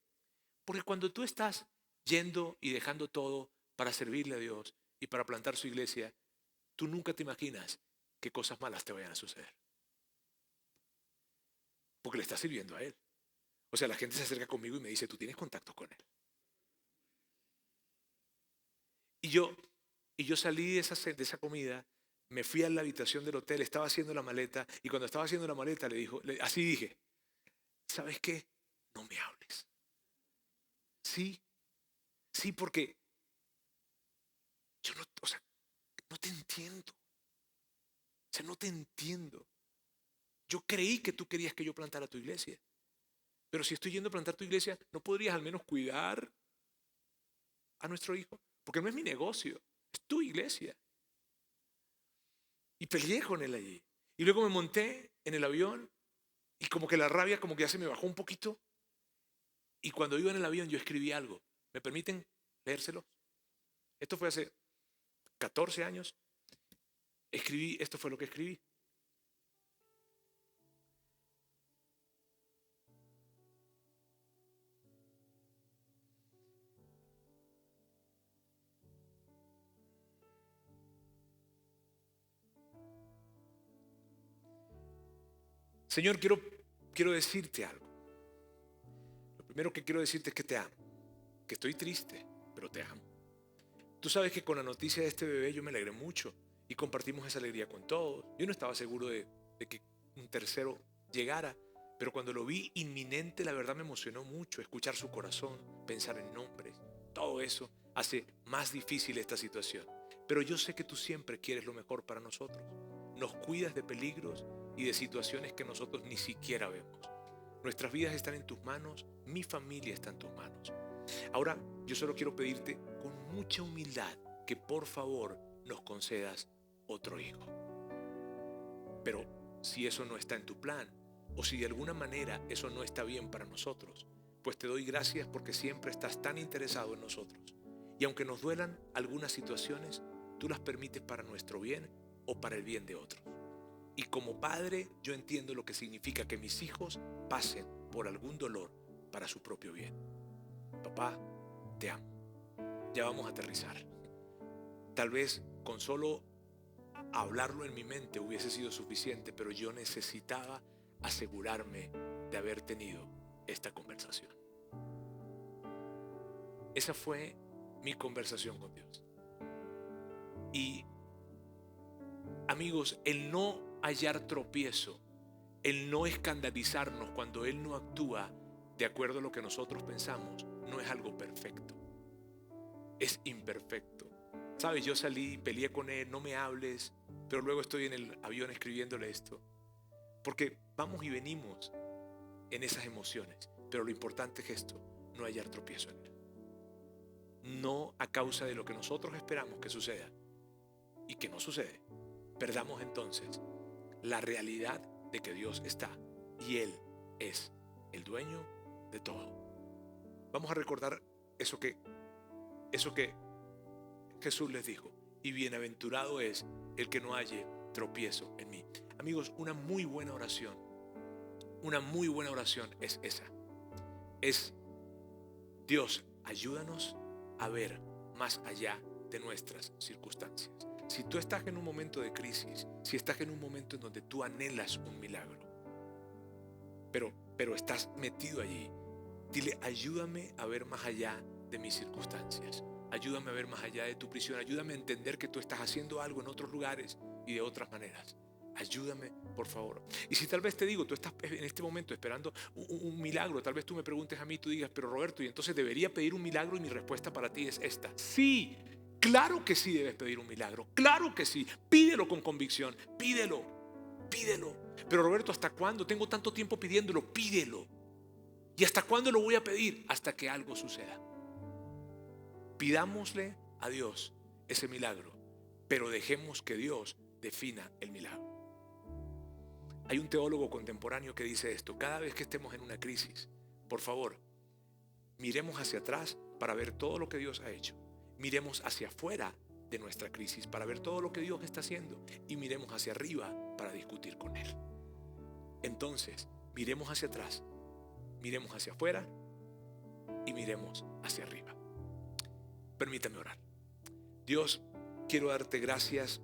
[SPEAKER 1] Porque cuando tú estás yendo y dejando todo para servirle a Dios y para plantar su iglesia, tú nunca te imaginas que cosas malas te vayan a suceder. Porque le estás sirviendo a Él. O sea, la gente se acerca conmigo y me dice, tú tienes contacto con Él. Y yo salí de esa comida, me fui a la habitación del hotel, estaba haciendo la maleta, y cuando estaba haciendo la maleta así dije, ¿sabes qué? No me hables. Sí, sí, porque yo no te entiendo. O sea, no te entiendo. Yo creí que tú querías que yo plantara tu iglesia. Pero si estoy yendo a plantar tu iglesia, ¿no podrías al menos cuidar a nuestro hijo? Porque no es mi negocio, es tu iglesia. Y peleé con él allí. Y luego me monté en el avión y como que la rabia como que ya se me bajó un poquito. Y cuando iba en el avión yo escribí algo. ¿Me permiten leérselo? Esto fue hace 14 años. Esto fue lo que escribí. Señor, quiero decirte algo. Lo primero que quiero decirte es que te amo. Que estoy triste, pero te amo. Tú sabes que con la noticia de este bebé yo me alegré mucho y compartimos esa alegría con todos. Yo no estaba seguro de que un tercero llegara, pero cuando lo vi inminente, la verdad me emocionó mucho escuchar su corazón, pensar en nombres. Todo eso hace más difícil esta situación. Pero yo sé que tú siempre quieres lo mejor para nosotros. Nos cuidas de peligros y de situaciones que nosotros ni siquiera vemos. Nuestras vidas están en tus manos, mi familia está en tus manos. Ahora, yo solo quiero pedirte con mucha humildad que por favor nos concedas otro hijo. Pero si eso no está en tu plan, o si de alguna manera eso no está bien para nosotros, pues te doy gracias porque siempre estás tan interesado en nosotros. Y aunque nos duelan algunas situaciones, tú las permites para nuestro bien o para el bien de otros. Y como padre, yo entiendo lo que significa que mis hijos pasen por algún dolor para su propio bien. Papá, te amo. Ya vamos a aterrizar. Tal vez con solo hablarlo en mi mente hubiese sido suficiente, pero yo necesitaba asegurarme de haber tenido esta conversación. Esa fue mi conversación con Dios. Y amigos, el no hallar tropiezo, el no escandalizarnos cuando Él no actúa de acuerdo a lo que nosotros pensamos, no es algo perfecto. Es imperfecto. ¿Sabes? Yo salí, peleé con Él, no me hables, pero luego estoy en el avión escribiéndole esto. Porque vamos y venimos en esas emociones. Pero lo importante es esto, no hallar tropiezo en Él. No a causa de lo que nosotros esperamos que suceda y que no sucede. Perdamos entonces la realidad de que Dios está y Él es el dueño de todo. Vamos a recordar eso que Jesús les dijo: y bienaventurado es el que no halle tropiezo en mí. Amigos, una muy buena oración es esa. Es: Dios, ayúdanos a ver más allá de nuestras circunstancias. Si tú estás en un momento de crisis, si estás en un momento en donde tú anhelas un milagro, pero estás metido allí, dile: ayúdame a ver más allá de mis circunstancias. Ayúdame a ver más allá de tu prisión. Ayúdame a entender que tú estás haciendo algo en otros lugares y de otras maneras. Ayúdame, por favor. Y si tal vez te digo, tú estás en este momento esperando un milagro, tal vez tú me preguntes a mí, tú digas: pero Roberto, ¿y entonces debería pedir un milagro? Y mi respuesta para ti es esta: sí, claro que sí debes pedir un milagro, claro que sí, pídelo con convicción, pídelo. Pero Roberto, ¿hasta cuándo? Tengo tanto tiempo pidiéndolo. Pídelo. ¿Y hasta cuándo lo voy a pedir? Hasta que algo suceda. Pidámosle a Dios ese milagro, pero dejemos que Dios defina el milagro. Hay un teólogo contemporáneo que dice esto: cada vez que estemos en una crisis, por favor, miremos hacia atrás para ver todo lo que Dios ha hecho. Miremos hacia afuera de nuestra crisis para ver todo lo que Dios está haciendo, y miremos hacia arriba para discutir con Él. Entonces, miremos hacia atrás, miremos hacia afuera y miremos hacia arriba. Permítame orar. Dios, quiero darte gracias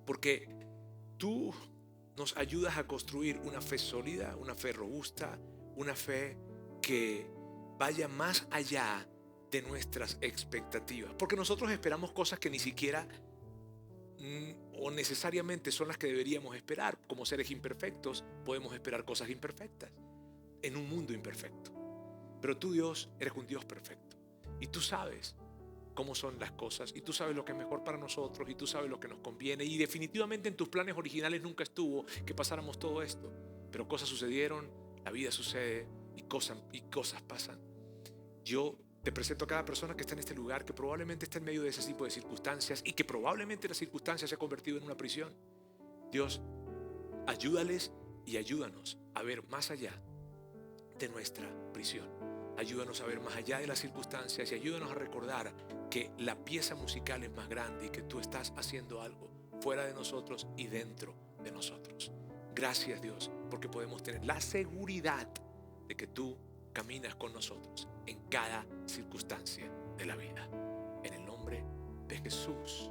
[SPEAKER 1] porque tú nos ayudas a construir una fe sólida, una fe robusta, una fe que vaya más allá de nuestras expectativas. Porque nosotros esperamos cosas que ni siquiera o necesariamente son las que deberíamos esperar. Como seres imperfectos podemos esperar cosas imperfectas en un mundo imperfecto. Pero tú, Dios, eres un Dios perfecto. Y tú sabes cómo son las cosas, y tú sabes lo que es mejor para nosotros, y tú sabes lo que nos conviene, y definitivamente en tus planes originales nunca estuvo que pasáramos todo esto, pero cosas sucedieron, la vida sucede y cosas pasan. Yo te presento a cada persona que está en este lugar, que probablemente está en medio de ese tipo de circunstancias y que probablemente la circunstancia se ha convertido en una prisión. Dios, ayúdales y ayúdanos a ver más allá de nuestra prisión. Ayúdanos a ver más allá de las circunstancias y ayúdanos a recordar que la pieza musical es más grande y que tú estás haciendo algo fuera de nosotros y dentro de nosotros. Gracias, Dios, porque podemos tener la seguridad de que tú caminas con nosotros en cada circunstancia de la vida. En el nombre de Jesús.